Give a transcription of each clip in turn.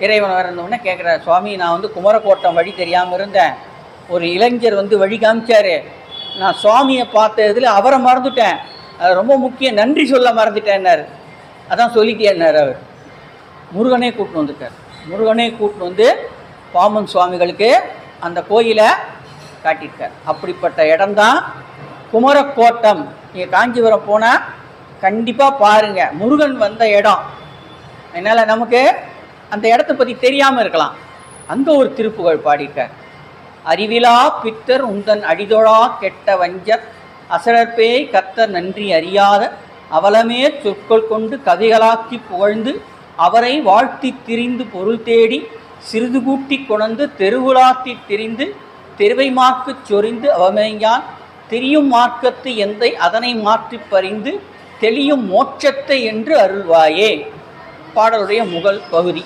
இறைவன் வரணுன்னே கேட்குறார், சுவாமி நான் வந்து குமரக்கோட்டம் வழி தெரியாமல் இருந்தேன், ஒரு இளைஞர் வந்து வழி காமிச்சார், நான் சுவாமியை பார்த்ததில் அவரை மறந்துட்டேன், அது ரொம்ப முக்கியம், நன்றி சொல்ல மறந்துட்டேன்னாரு. அதான் சொல்லிட்டேன்னார். அவர் முருகனே கூட்டின்னு வந்துட்டார். முருகனே கூட்டின்னு வந்து பாம்பன் சுவாமிகளுக்கு அந்த கோயிலை காட்டியிருக்கார். அப்படிப்பட்ட இடம்தான் குமரக்கோட்டம். நீங்கள் காஞ்சிபுரம் போனால் கண்டிப்பாக பாருங்கள், முருகன் வந்த இடம். அதனால் நமக்கு அந்த இடத்த பற்றி தெரியாமல் இருக்கலாம். அங்கே ஒரு திருப்புகழ் பாடியிருக்கார். அறிவிலா பித்தர் உந்தன் அடிதொழா கெட்ட வஞ்சர் அசரப்பேய் கத்தர் நன்றி அறியாத அவலமே சொற்கள் கொண்டு கவிகளாக்கி புகழ்ந்து அவரை வாழ்த்தி திரிந்து பொருள் தேடி சிறிது கூட்டி கொணர்ந்து தெருவுலாத்தி திரிந்து தெருவை மார்க்குச் சொரிந்து அவமேயான் தெரியும் மார்க்கத்து எந்தை அதனை மாற்றி பறிந்து தெளியும் மோட்சத்தை என்று அருள்வாயே. பாடலுடைய முதல் பகுதி.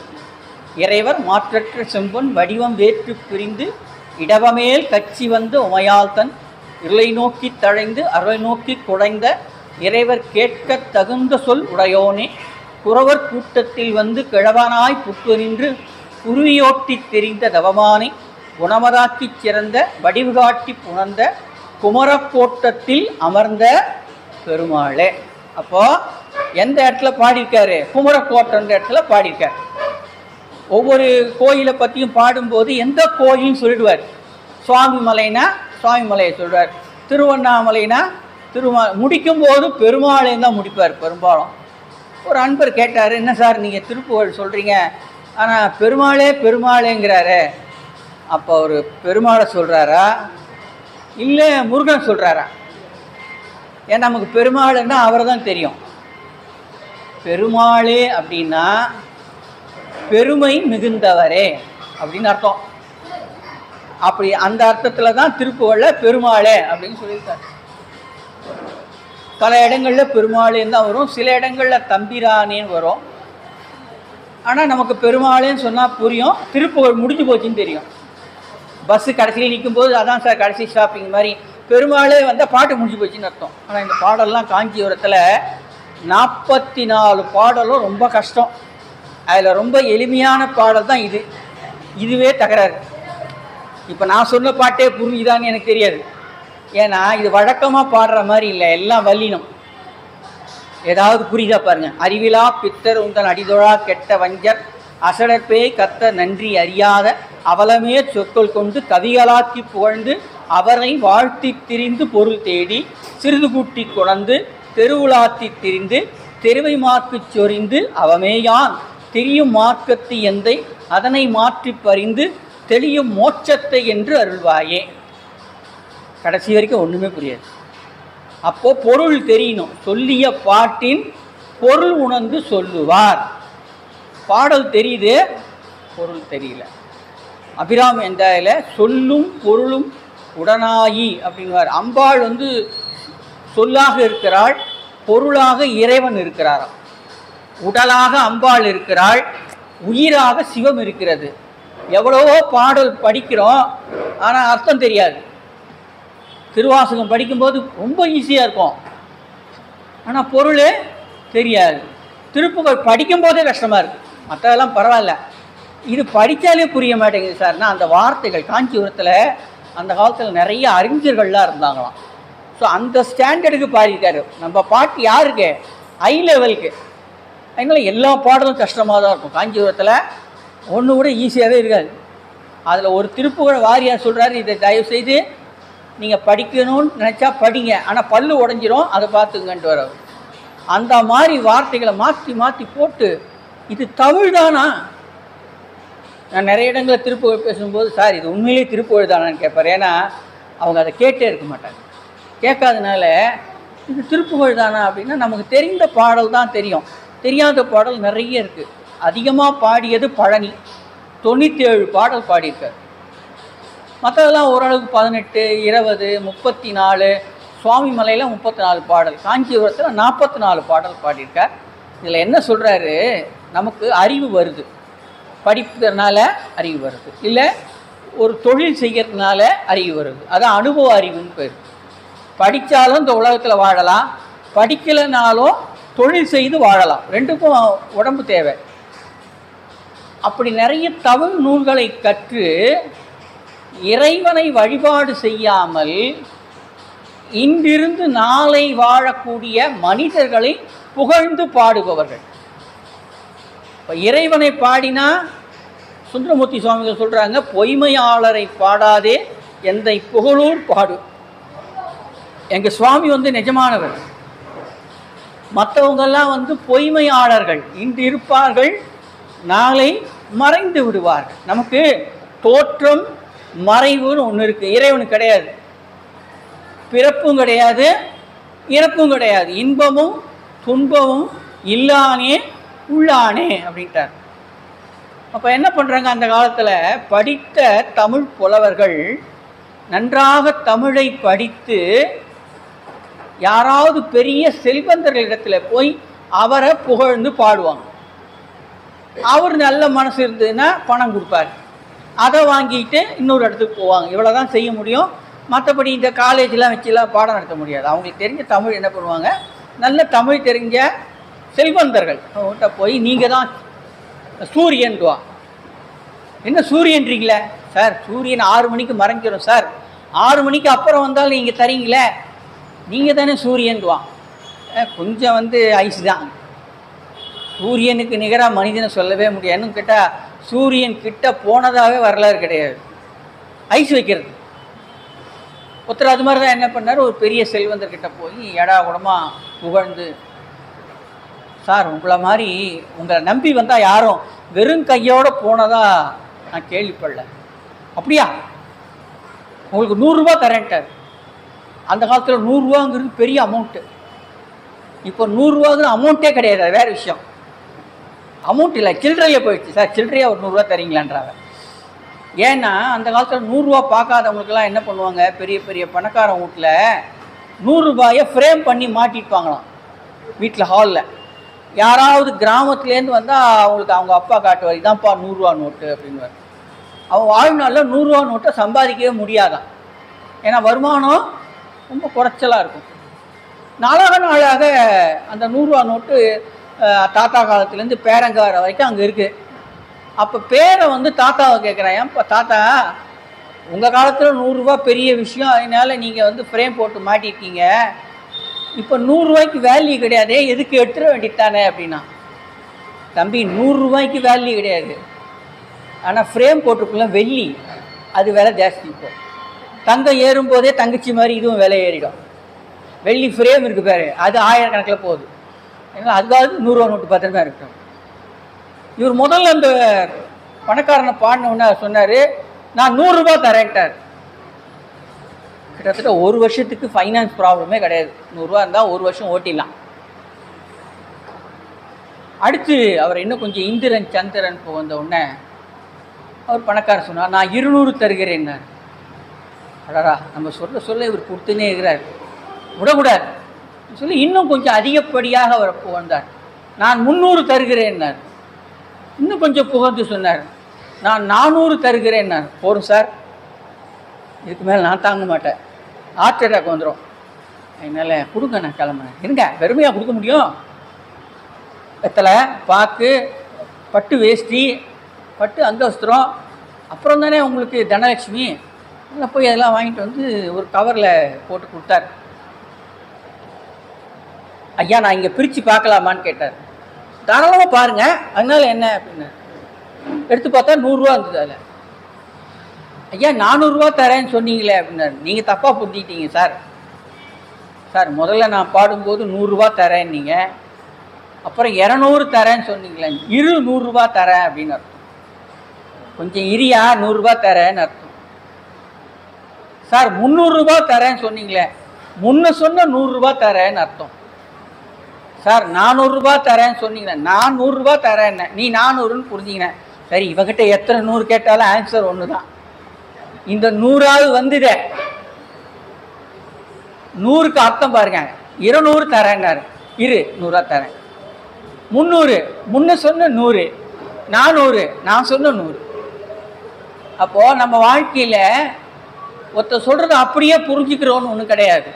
இறைவர் மாற்றற்ற செம்பொன் வடிவம் வேற்று பிரிந்து இடவமேல் கட்சி வந்து உமையால் தன் இருளை நோக்கி தழைந்து அருளை நோக்கி குடைந்த இறைவர் கேட்க தகுந்த சொல் உடையோனே குறவர் கூட்டத்தில் வந்து கிழவனாய் புக்கு நின்று குருவியோட்டி தெரிந்த தவமானை குணமதாக்கிச் சிறந்த வடிவு காட்டி புணர்ந்த குமரக்கோட்டத்தில் அமர்ந்த பெருமாளே. அப்போ எந்த இடத்துல பாடியிருக்காரு? குமரக்கோட்டன்ற இடத்துல பாடியிருக்கார். ஒவ்வொரு கோயிலை பற்றியும் பாடும்போது எந்த கோயில்னு சொல்லிடுவார். சுவாமி மலைனா சுவாமி மலையை சொல்வார், திருவண்ணாமலைனா முடிக்கும்போது பெருமாளையும் தான் முடிப்பார் பெரும்பாலும். ஒரு அன்பர் கேட்டார், என்ன சார் நீங்கள் திருப்புகழ் சொல்கிறீங்க, ஆனால் பெருமாளே பெருமாளேங்கிறாரு, அப்போ அவர் பெருமாளை சொல்கிறாரா இல்லை முருகன் சொல்கிறாரா? ஏன்னா நமக்கு பெருமாள்னா அவரை தான் தெரியும். பெருமாளே அப்படின்னா பெருமை மிகுந்தவரே அப்படின்னு அர்த்தம். அப்படி அந்த அர்த்தத்தில் தான் திருப்புகழ்ல பெருமாளே அப்படின்னு சொல்லியிருக்காரு. பல இடங்களில் பெருமாளேன்னு தான் வரும், சில இடங்களில் தம்பிரானேன்னு வரும். ஆனால் நமக்கு பெருமாளேன்னு சொன்னால் புரியும், திருப்புகழ் முடிஞ்சு போச்சுன்னு தெரியும். பஸ்ஸு கடைசியில் நிற்கும்போது அதான் சார் கடைசி ஸ்டாப்பிங் மாதிரி பெருமாளே வந்தால் பாட்டு முடிஞ்சு போச்சுன்னு அர்த்தம். ஆனால் இந்த பாடல்லாம் காஞ்சிபுரத்தில் 44 பாடலும் ரொம்ப கஷ்டம். அதில் ரொம்ப எளிமையான பாடல் தான் இது. இதுவே தகராறு. இப்போ நான் சொன்ன பாட்டே புரிஞ்சுதான்னு எனக்கு தெரியாது. ஏன்னா இது வழக்கமாக பாடுற மாதிரி இல்லை, எல்லாம் வல்லினம். ஏதாவது புரியுதா பாருங்க. அறிவிலா பித்தர் உந்தன் அடிதொழா கெட்ட வஞ்சர் அசடப்பே கத்த நன்றி அறியாத அவலமே சொற்கள் கொண்டு கவிகளாக்கி புகழ்ந்து அவரை வாழ்த்தி திரிந்து பொருள் தேடி சிறிது கூட்டி கொணர்ந்து தெருவுலாத்தி திரிந்து தெருவை மார்க்குச் சொரிந்து அவமேயான் தெரியும் மார்க்கத்து எந்தை அதனை மாற்றி பறிந்து தெளியும் மோட்சத்தை என்று அருள்வாயே. கடைசி வரைக்கும் ஒன்றுமே புரியாது. அப்போது பொருள் தெரியணும். சொல்லிய பாட்டின் பொருள் உணர்ந்து சொல்லுவார். பாடல் தெரியுது, பொருள் தெரியல. அபிராமி எந்தாயில சொல்லும் பொருளும் உடனாயி அப்படிங்குவார். அம்பாள் வந்து சொல்லாக இருக்கிறாள், பொருளாக இறைவன் இருக்கிறாராம். உடலாக அம்பாள் இருக்கிறாள், உயிராக சிவம் இருக்கிறது. எவ்வளவோ பாடல் படிக்கிறோம், ஆனால் அர்த்தம் தெரியாது. திருவாசகம் படிக்கும்போது ரொம்ப ஈஸியாக இருக்கும், ஆனால் பொருளே தெரியாது. திருப்புகழ் படிக்கும்போதே கஷ்டமாக இருக்குது. மற்றதெல்லாம் பரவாயில்ல, இது படித்தாலே புரிய மாட்டேங்குது சார்னா அந்த வார்த்தைகள். காஞ்சிபுரத்தில் அந்த காலத்தில் நிறைய அறிஞர்கள்லாம் இருந்தாங்களாம். ஸோ அந்த ஸ்டாண்டர்டுக்கு பாடியிருக்காரு. நம்ம பாட்டு யாருக்கு? ஹை லெவலுக்கு. அதனால் எல்லா பாடலும் கஷ்டமாக தான் இருக்கும். காஞ்சிபுரத்தில் ஒன்று கூட ஈஸியாகவே இருக்காது. அதில் ஒரு திருப்புகழ் வாரியார் சொல்கிறாரு, இதை தயவுசெய்து நீங்கள் படிக்கணும்னு நினச்சா படிங்க, ஆனால் பல்லு உடஞ்சிரும், அதை பார்த்துங்கன்ட்டு வர. அந்த மாதிரி வார்த்தைகளை மாற்றி மாற்றி போட்டு இது தமிழ் தானா? நான் நிறைய இடங்களில் திருப்புகழ் பேசும்போது சார் இது உண்மையிலேயே திருப்புகழ் தானான்னு கேட்பார். ஏன்னா அவங்க அதை கேட்டே இருக்க மாட்டாங்க. கேட்காதனால இது திருப்புகழ் தானா அப்படின்னா நமக்கு தெரிந்த பாடல் தான் தெரியும், தெரியாத பாடல் நிறைய இருக்குது. அதிகமாக பாடியது பழனி, 97 பாடல் பாடியிருக்கார். மற்றதெல்லாம் ஓரளவுக்கு 18, 20, 34. சுவாமி மலையில் 34 பாடல், காஞ்சிபுரத்தில் 44 பாடல் பாடியிருக்கார். இதில் என்ன சொல்கிறாரு, நமக்கு அறிவு வருது, படிக்கிறதுனால அறிவு வருது, இல்லை ஒரு தொழில் செய்கிறதுனால அறிவு வருது. அதான் அனுபவ அறிவுன்னு பேர். படித்தாலும் இந்த உலகத்தில் வாழலாம், படிக்கலைனாலும் தொழில் செய்து வாழலாம். ரெண்டுக்கும் உடம்பு தேவை. அப்படி நிறைய தமிழ் நூல்களை கற்று இறைவனை வழிபாடு செய்யாமல் இன்றிருந்து நாளை வாழக்கூடிய மனிதர்களை புகழ்ந்து பாடுபவர்கள். இப்போ இறைவனை பாடினா சுந்தரமூர்த்தி சுவாமிகள் சொல்கிறாங்க, பொய்மையாளரை பாடாதே எந்தை புகழூர் பாடு. எங்கள் சுவாமி நிஜமானவர். மற்றவங்கெல்லாம் பொய்மையாளர்கள். இன்று இருப்பார்கள், நாளை மறைந்து விடுவார்கள். நமக்கு தோற்றம் மறைவுன்னு ஒன்று இருக்குது. இறைவனுக்கு கிடையாது. பிறப்பும் கிடையாது, இறப்பும் கிடையாது. இன்பமும் துன்பமும் இல்லானே உள்ளானே அப்படின்ட்டார். அப்போ என்ன பண்ணுறாங்க, அந்த காலத்தில் படித்த தமிழ் புலவர்கள் நன்றாக தமிழை படித்து யாராவது பெரிய செல்வந்தர்களிடத்தில் போய் அவரை புகழ்ந்து பாடுவாங்க. அவர் நல்ல மனசு இருந்ததுன்னா பணம் கொடுப்பார். அதை வாங்கிட்டு இன்னொரு இடத்துக்கு போவாங்க. இவ்வளோ தான் செய்ய முடியும். மற்றபடி இந்த காலேஜெலாம் வச்சுலாம் பாடம் நடத்த முடியாது. அவங்களுக்கு தெரிஞ்ச தமிழ் என்ன பண்ணுவாங்க, நல்ல தமிழ் தெரிஞ்ச செல்வந்தர்கள் அவங்ககிட்ட போய் நீங்கள் தான் சூரியன்டுவா. என்ன சூரியன்றீங்களே சார்? சூரியன் 6 மணிக்கு மறைஞ்சிடும் சார். 6 மணிக்கு அப்புறம் வந்தாலும் நீங்கள் தரீங்களே, நீங்கள் தானே சூரியன்டுவான். கொஞ்சம் ஐஸ் தான். சூரியனுக்கு நிகராக மனிதனை சொல்லவே முடியாதுன்னு கேட்டால் சூரியன் கிட்ட போனதாகவே வரலாறு கிடையாது. ஐஸ் வைக்கிறது. ஒருத்தர் அது மாதிரி தான் என்ன பண்ணார், ஒரு பெரிய செல்வந்தர்கிட்ட போய் எடா கூடமாக புகழ்ந்து, சார் உங்களை மாதிரி உங்களை நம்பி வந்தால் யாரும் வெறும் கையோடு போனதாக நான் கேள்விப்படல. அப்படியா? உங்களுக்கு 100 ரூபா தரேன்ட்டார். அந்த காலத்தில் 100 ரூபாங்கிறது பெரிய அமௌண்ட்டு. இப்போ 100 ரூபாங்கிறது அமௌண்ட்டே கிடையாது. அது வேறு விஷயம். அமௌண்ட் இல்லை, சில்லறையே போயிடுச்சு. சார் சில்லறையாக ஒரு 100 ரூபா தரீங்களான்றாங்க. ஏன்னா அந்த காலத்தில் 100 ரூபா பார்க்காதவங்களுக்கெல்லாம் என்ன பண்ணுவாங்க, பெரிய பெரிய பணக்காரன் வீட்டில் 100 ரூபாயை ஃப்ரேம் பண்ணி மாட்டிருப்பாங்களாம் வீட்டில் ஹாலில். யாராவது கிராமத்துலேருந்து வந்தால் அவங்களுக்கு அவங்க அப்பா காட்டுவார், இதான்ப்பா 100 ரூபா நோட்டு அப்படின்வார். அவன் வாழ்நாளில் 100 ரூபா நோட்டை சம்பாதிக்கவே முடியாதான். ஏன்னா வருமானம் ரொம்ப குறைச்சலாக இருக்கும். நாளாக நாளாக அந்த 100 ரூபா நோட்டு தாத்தா காலத்துலேருந்து பேரங்கார வரைக்கும் அங்கே இருக்குது. அப்போ பேரை தாத்தாவை கேட்குறேன், ஏன்ப்பா தாத்தா உங்கள் காலத்தில் 100 ரூபா பெரிய விஷயம், அதனால் நீங்கள் ஃப்ரேம் போட்டு மாட்டிருக்கீங்க. இப்போ 100 ரூபாய்க்கு வேல்யூ கிடையாதே, எதுக்கு எடுத்துட வேண்டியதானே அப்படின்னா. தம்பி 100 ரூபாய்க்கு வேல்யூ கிடையாது, ஆனால் ஃப்ரேம் போட்டுக்குள்ள வெள்ளி அது விலை ஜாஸ்தி. இப்போ தங்கம் ஏறும்போதே தங்கச்சி மாதிரி இதுவும் விலை ஏறிடும். வெள்ளி ஃப்ரேம் இருக்குது பேர், அது 1000 கணக்கில் போகுது. ஏன்னா அதுக்காவது 100 ரூபா நோட்டு பத்திரமா இருக்கும். இவர் முதல்ல அந்த பணக்காரனை பாடினவுடனே சொன்னார், நான் 100 ரூபா தரேன்ட்டார். கிட்டத்தட்ட 1 வருஷத்துக்கு ஃபைனான்ஸ் ப்ராப்ளமே கிடையாது. 100 ரூபா இருந்தால் 1 வருஷம் ஓட்டிடலாம். அடுத்து அவர் இன்னும் கொஞ்சம் இந்திரன் சந்திரன் வந்த உடனே அவர் பணக்காரர் சொன்னார், நான் 200 தருகிறேன்னார். அடரா, நம்ம சொல்ல இவர் கொடுத்துனே இருக்கிறார், விடக்கூடாது சொல்லி இன்னும் கொஞ்சம் அதிகப்படியாக அவர் புகழ்ந்தார். நான் 300 தருகிறேன்னார். இன்னும் கொஞ்சம் புகழ்ந்து சொன்னார், நான் 400 தருகிறேன்னார். போரும் சார், இதுக்கு மேலே நான் தாங்க மாட்டேன், ஹார்ட் அட்டாக் வந்துடும், அதனால் கொடுங்க, நான் கிளம்புறேன். இருங்க, வெறுமையாக கொடுக்க முடியும்? வெத்தலை, பாக்கு, பட்டு வேஷ்டி, பட்டு அங்கவஸ்திரம், அப்புறம் தானே உங்களுக்கு தனலட்சுமி. அதில் போய் அதெல்லாம் வாங்கிட்டு ஒரு கவரில் போட்டு கொடுத்தார். ஐயா நான் இங்கே பிரித்து பார்க்கலாமான்னு கேட்டார். தாராளமாக பாருங்கள், அதனால் என்ன அப்படின்னு எடுத்து பார்த்தா 100 ரூபா இருந்தது. அதில் ஐயா 400 ரூபா தரேன்னு சொன்னீங்களே அப்படின்னாரு. நீங்கள் தப்பாக புரிஞ்சிக்கிட்டீங்க சார். சார் முதல்ல நான் பாடும்போது 100 ரூபா தரேன், நீங்கள் அப்புறம் 200 தரேன்னு சொன்னீங்களே, 100 ரூபா தரேன் அப்படின்னு அர்த்தம். கொஞ்சம் இரியா, 100 ரூபா தரேன்னு அர்த்தம். சார் 300 ரூபா தரேன்னு சொன்னீங்களே, முன்ன சொன்ன 100 ரூபா தரேன்னு அர்த்தம். சார் 400 ரூபா தரேன்னு சொன்னீங்களே, நான் 100 ரூபா தரேன், நீ 400ன்னு புரிஞ்சிக்கினேன். சரி, இவகிட்ட எத்தனை 100 கேட்டாலும் ஆன்சர் ஒன்று தான். இந்த 100ஆவது வந்துதே, 100க்கு அர்த்தம் பாருங்க. 200 தரேன்னாரு, இரு 100 ரூபா தரேன். 300 முன்ன சொன்ன 100, 400 நான் சொன்ன 100. அப்போது நம்ம வாழ்க்கையில் ஒருத்தர் சொல்கிறத அப்படியே புரிஞ்சுக்கிறோன்னு ஒன்றும் கிடையாது.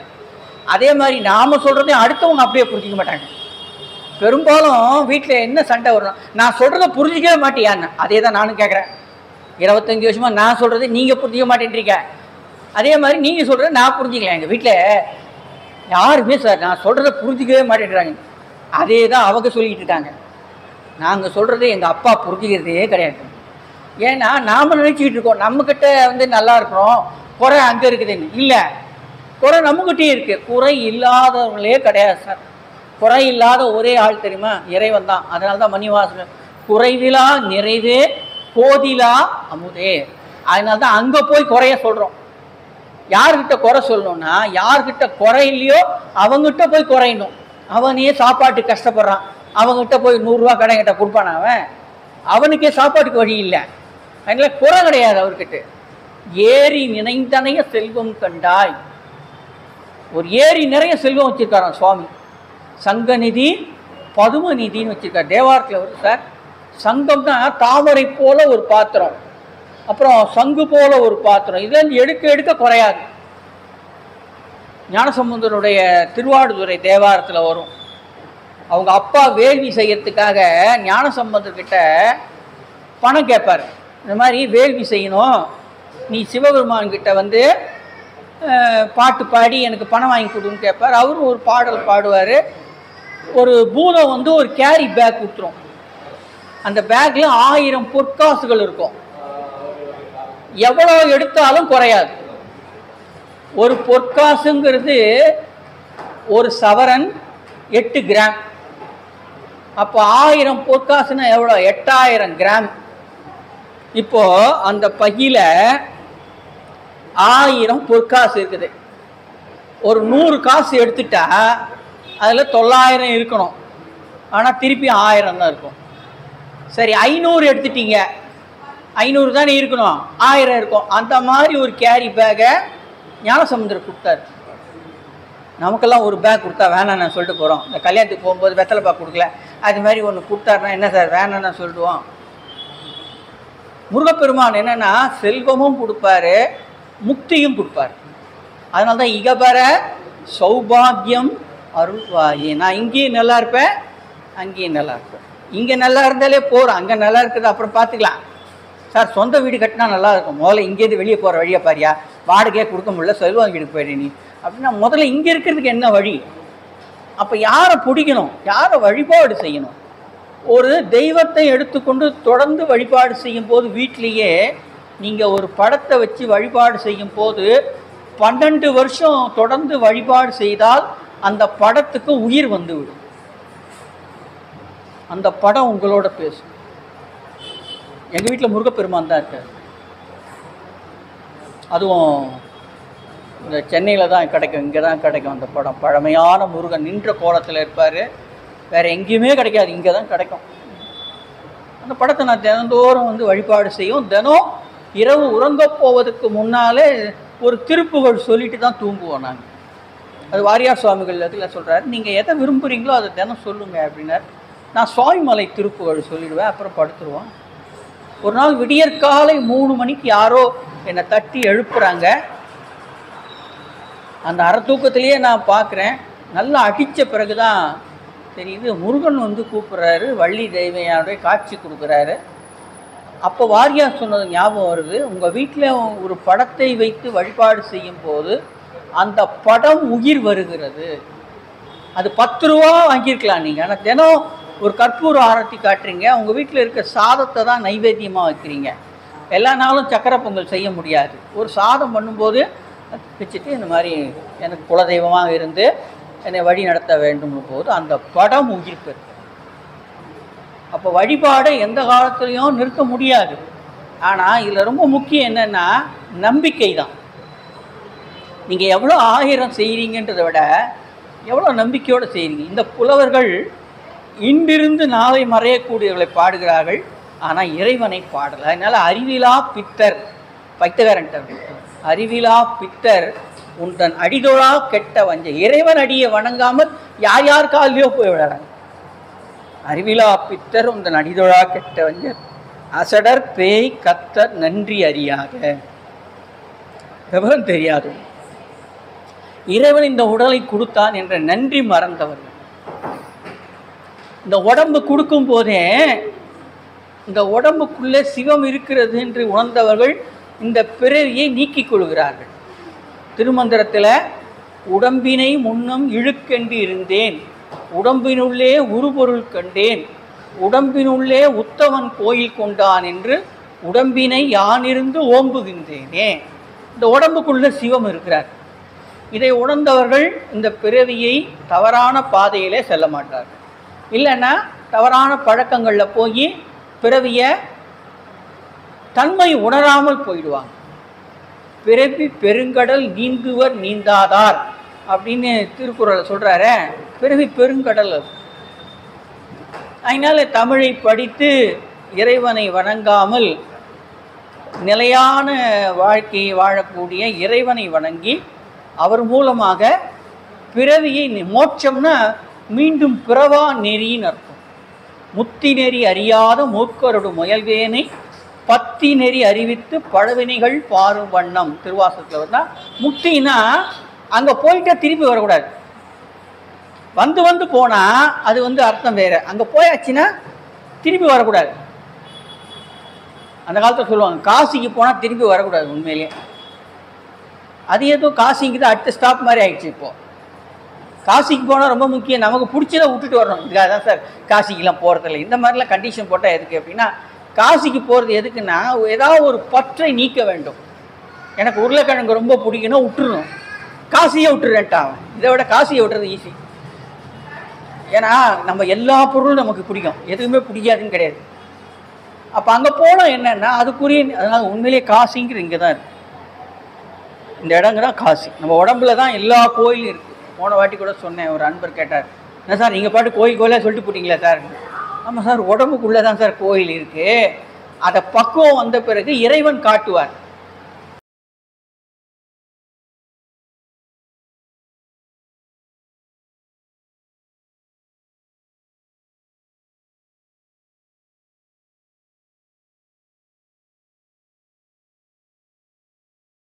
அதே மாதிரி நாம் சொல்கிறதையும் அடுத்தவங்க அப்படியே புரிஞ்சிக்க மாட்டாங்க. பெரும்பாலும் வீட்டில் என்ன சண்டை வரும், நான் சொல்கிறத புரிஞ்சிக்கவே மாட்டியான்னு. அதே தான் நானும் கேட்குறேன். 25 வருஷமாக நான் சொல்கிறது நீங்கள் புரிஞ்சிக்க மாட்டேன்றீங்க, அதே மாதிரி நீங்கள் சொல்கிறது நான் புரிஞ்சிக்கலாம். எங்கள் வீட்டில் யாருமே சார் நான் சொல்கிறத புரிஞ்சிக்கவே மாட்டேன்றாங்க. அதே தான் அவங்க சொல்லிக்கிட்டு இருக்காங்க. நாங்கள் சொல்கிறது எங்கள் அப்பா புரிஞ்சிக்கிறதே கிடையாது. ஏன்னா நாம் நினச்சிக்கிட்டு இருக்கோம் நம்மக்கிட்ட வந்து நல்லா இருக்கிறோம், குறை அங்கே இருக்குதுன்னு. இல்லை, குறை நம்மக்கிட்டே இருக்குது. குறை இல்லாதவங்களே கிடையாது சார். குறை இல்லாத ஒரே ஆள் தெரியுமா? இறைவன் தான். அதனால தான் மணிவாசகன் குறைவிலா நிறைவே போதிலா அமுதே. அதனால தான் அங்கே போய் குறைய சொல்கிறோம். யார்கிட்ட குறை சொல்லணும்னா, யார்கிட்ட குறை இல்லையோ அவங்ககிட்ட போய் குறையணும். அவனே சாப்பாட்டு கஷ்டப்படுறான், அவங்ககிட்ட போய் 100 ரூபா கடைக்கிட்ட கொடுப்பான். அவனுக்கே சாப்பாட்டுக்கு வழி இல்லை, அதனால குறை கிடையாது அவர்கிட்ட. ஏரி நினைந்தனைய செல்வம் கண்டாய். ஒரு ஏரி நிறைய செல்வம் வச்சிருக்காராம் சுவாமி. சங்கநிதி பதுமநிதின்னு வச்சிருக்கார். தேவாரத்தில் வருது சார். சங்கம்னா தாமரை போல ஒரு பாத்திரம், அப்புறம் சங்கு போல ஒரு பாத்திரம். இதெல்லாம் எடுக்க எடுக்க குறையாது. ஞானசம்பந்தருடைய திருவாடுதுறை தேவாரத்தில் வரும். அவங்க அப்பா வேள்வி செய்யறதுக்காக ஞானசம்பந்தர்கிட்ட பணம் கேட்பார். இந்த மாதிரி வேள்வி செய்யணும், நீ சிவபெருமான்கிட்ட வந்து பாட்டு பாடி எனக்கு பணம் வாங்கி கொடுன்னு கேட்பார். அவரும் ஒரு பாடல் பாடுவார். ஒரு பூதம் வந்து ஒரு கேரி பேக் கொடுத்துரும். அந்த பேக்கில் 1000 பொற்காசுகள் இருக்கும். எவ்வளோ எடுத்தாலும் குறையாது. ஒரு பொற்காசுங்கிறது ஒரு சவரன் 8 கிராம். அப்போ 1000 பொற்காசுன்னா எவ்வளோ? 8000 கிராம். இப்போ அந்த பையில 1000 பொற்காசு இருக்குது. ஒரு 100 காசு எடுத்துட்டா அதில் 900 இருக்கணும், ஆனால் திருப்பி 1000 தான் இருக்கும். சரி, 500 எடுத்துட்டீங்க, 500 தானே இருக்கணும், 1000 இருக்கும். அந்த மாதிரி ஒரு கேரி பேக்கை ஞானசமுந்தர் கொடுத்தாரு. நமக்கெல்லாம் ஒரு பேக் கொடுத்தா வேணாம் நான் சொல்லிட்டு போகிறோம். இந்த கல்யாணத்துக்கு போகும்போது வெத்தலை பேக் கொடுக்கல, அது மாதிரி ஒன்று கொடுத்தாருன்னா என்ன சார் வேணான்னு சொல்லிடுவோம். முருகப்பெருமான் என்னென்னா செல்வமும் கொடுப்பாரு, முக்தியும் கொடுப்பார். அதனால தான் இகபர சௌபாகியம் அருள்வாயே. நான் இங்கேயும் நல்லா இருப்பேன், அங்கேயும் நல்லா இருப்பேன். இங்கே நல்லா இருந்தாலே போகிறோம், அங்கே நல்லா இருக்குது அப்புறம் பார்த்துக்கலாம். சார் சொந்த வீடு கட்டினா நல்லா இருக்கும், முதல்ல இங்கேருந்து வெளியே போகிற வழியை பாரியா, வாடகையே கொடுக்க முடியல, செல்வம் வீட்டுக்கு போயிடு நீ அப்படின்னா முதல்ல இங்கே இருக்கிறதுக்கு என்ன வழி? அப்போ யாரை பிடிக்கணும், யாரை வழிபாடு செய்யணும்? ஒரு தெய்வத்தை எடுத்துக்கொண்டு தொடர்ந்து வழிபாடு செய்யும் போது, வீட்டிலேயே நீங்கள் ஒரு படத்தை வச்சு வழிபாடு செய்யும் போது 12 வருஷம் தொடர்ந்து வழிபாடு செய்தால் அந்த படத்துக்கு உயிர் வந்துவிடும். அந்த படம் உங்களோட பேசும். எங்கள் வீட்டில் முருகப்பெருமான் தான் இருக்கார். அதுவும் இந்த சென்னையில் தான் கிடைக்கும், இங்கே தான் கிடைக்கும் அந்த படம். பழமையான முருகன் நின்ற கோலத்தில் இருப்பார், வேறு எங்கேயுமே கிடைக்காது, இங்கே தான் கிடைக்கும். அந்த படத்தை நான் தினந்தோறும் வந்து வழிபாடு செய்யும். தினம் இரவு உறங்க போவதற்கு முன்னாலே ஒரு திருப்புகழ் சொல்லிட்டு தான் தூங்குவோம் நாங்கள். அது வாரியார் சுவாமிகள் இதில் சொல்கிறார், நீங்கள் எதை விரும்புகிறீங்களோ அதை தினம் சொல்லுங்கள் அப்படின்னார். நான் சுவாமிமலை திருப்புகழ் சொல்லிடுவேன், அப்புறம் படுத்துருவோம். ஒரு நாள் விடியற்காலை 3 மணிக்கு யாரோ என்னை தட்டி எழுப்புறாங்க. அந்த அறத்தூக்கத்திலேயே நான் பார்க்குறேன். நல்லா அடித்த பிறகு தான் தெரியுது முருகன் வந்து கூப்பிட்றாரு, வள்ளி தெய்வையானுடைய காட்சி கொடுக்குறாரு. அப்போ வாரியார் சொன்னது ஞாபகம் வருது. உங்கள் வீட்டில் ஒரு படத்தை வைத்து வழிபாடு செய்யும் போது அந்த படம் உயிர் வருகிறது. அது 10 ரூபா வாங்கியிருக்கலாம் நீங்கள், ஆனால் தினம் ஒரு கற்பூர ஆரத்தி காட்டுறீங்க. உங்கள் வீட்டில் இருக்க சாதத்தை தான் நைவேத்தியமாக வைக்கிறீங்க. எல்லா நாளும் சக்கரை பொங்கல் செய்ய முடியாது. ஒரு சாதம் பண்ணும்போது வச்சுட்டு இந்த மாதிரி எனக்கு குலதெய்வமாக இருந்து என்னை வழி நடத்த வேண்டும் போது அந்த படம் உயிர் பெறும். அப்போ வழிபாடை எந்த காலத்துலேயும் நிறுத்த முடியாது. ஆனால் இதில் ரொம்ப முக்கியம் என்னென்னா நம்பிக்கை தான். நீங்கள் எவ்வளோ 1000 செய்கிறீங்கன்றதை விட எவ்வளோ நம்பிக்கையோடு செய்கிறீங்க. இந்த புலவர்கள் இன்றிருந்து நாளை மறையக்கூடியவர்களை பாடுகிறார்கள், ஆனால் இறைவனை பாடலை. அதனால் அறிவிலா பித்தர், பைத்தகாரன்ட்ட அறிவிலா பித்தர் உன் அடிதொழா கெட்ட வஞ்ச. இறைவன் அடியை வணங்காமல் யார் யார் காலிலையோ போய் விடுறாங்க. அறிவிலா பித்தர் உன் அடிதொழா கெட்ட வஞ்ச அசடர் பேய் கத்தர் நன்றி அறியாக. விவரம் தெரியாது. இறைவன் இந்த உடலை கொடுத்தான் என்ற நன்றி மறந்தவர்கள். இந்த உடம்பு கொடுக்கும் போதே இந்த உடம்புக்குள்ளே சிவம் இருக்கிறது என்று உணர்ந்தவர்கள் இந்த பிறவியை நீக்கிக் கொள்கிறார்கள். திருமந்திரத்தில் உடம்பினை முன்னம் இழுக்கென்று இருந்தேன், உடம்பினுள்ளே உருபொருள் கண்டேன், உடம்பினுள்ளே உத்தவன் கோயில் கொண்டான் என்று உடம்பினை யானிருந்து ஓம்புகின்றேனே. இந்த உடம்புக்குள்ளே சிவம் இருக்கிறார். இதை உணர்ந்தவர்கள் இந்த பிறவியை தவறான பாதையிலே செல்ல மாட்டார்கள். இல்லைன்னா தவறான பழக்கங்களில் போய் பிறவியை தன்மை உணராமல் போயிடுவாங்க. பிறவி பெருங்கடல் நீந்துவர் நீந்தாதார் அப்படின்னு திருக்குறள் சொல்கிறாரே, பிறவி பெருங்கடல். அதனால் தமிழை படித்து இறைவனை வணங்காமல் நிலையான வாழ்க்கையை வாழக்கூடிய இறைவனை வணங்கி அவர் மூலமாக பிறவியை மோட்சம்னா மீண்டும் பிறவா நெறின்னு அர்த்தம். முத்தி நெறி அறியாத மூர்க்கரோடு முயல்வேனை பத்தி நெறி அறிவித்து பழவினைகள் பாரும் வண்ணம் திருவாசகத்தில் வந்தால் முக்தினா அங்கே போயிட்டா திருப்பி வரக்கூடாது. வந்து வந்து போனால் அது அர்த்தம் வேறு. அங்கே போயாச்சுன்னா திருப்பி வரக்கூடாது. அந்த காலத்தில் சொல்லுவாங்க காசிக்கு போனால் திருப்பி வரக்கூடாது. உண்மையிலேயே அது ஏதோ காசிக்கு தான் அடுத்த ஸ்டாப் மாதிரி ஆயிடுச்சு. இப்போது காசிக்கு போனால் ரொம்ப முக்கியம், நமக்கு பிடிச்சதை விட்டுட்டு வரணும். இதுக்காக தான் சார் காசிக்கெலாம் போகிறதில்ல. இந்த மாதிரிலாம் கண்டிஷன் போட்டால் எதுக்கு அப்படின்னா, காசிக்கு போகிறது எதுக்குன்னா ஏதாவது ஒரு பற்றை நீக்க வேண்டும். எனக்கு உருளைக்கிழங்கு ரொம்ப பிடிக்கணும், விட்டுருணும். காசியை விட்டுறேன்ட்டான். இதை விட காசியை விட்டுறது ஈஸி. ஏன்னா நம்ம எல்லா பொருளும் நமக்கு பிடிக்கும், எதுவுமே பிடிக்காதுன்னு கிடையாது. அப்போ அங்கே போனால் என்னென்னா அதுக்குரிய, அதனால் உண்மையிலேயே காசிங்கிற இங்கே தான் இருக்குது. இந்த இடங்க தான் காசி. நம்ம உடம்புல தான் எல்லா கோயிலும் இருக்குது. போன வாட்டி கூட சொன்னேன், ஒரு அன்பர் கேட்டார், என்ன சார் நீங்கள் பாட்டு கோயிலாக சொல்லிட்டு போட்டிங்களா சார்? ஆமாம் சார், உடம்புக்குள்ளே தான் சார் கோயில் இருக்குது. அதை பக்குவம் வந்த பிறகு இறைவன் காட்டுவார்.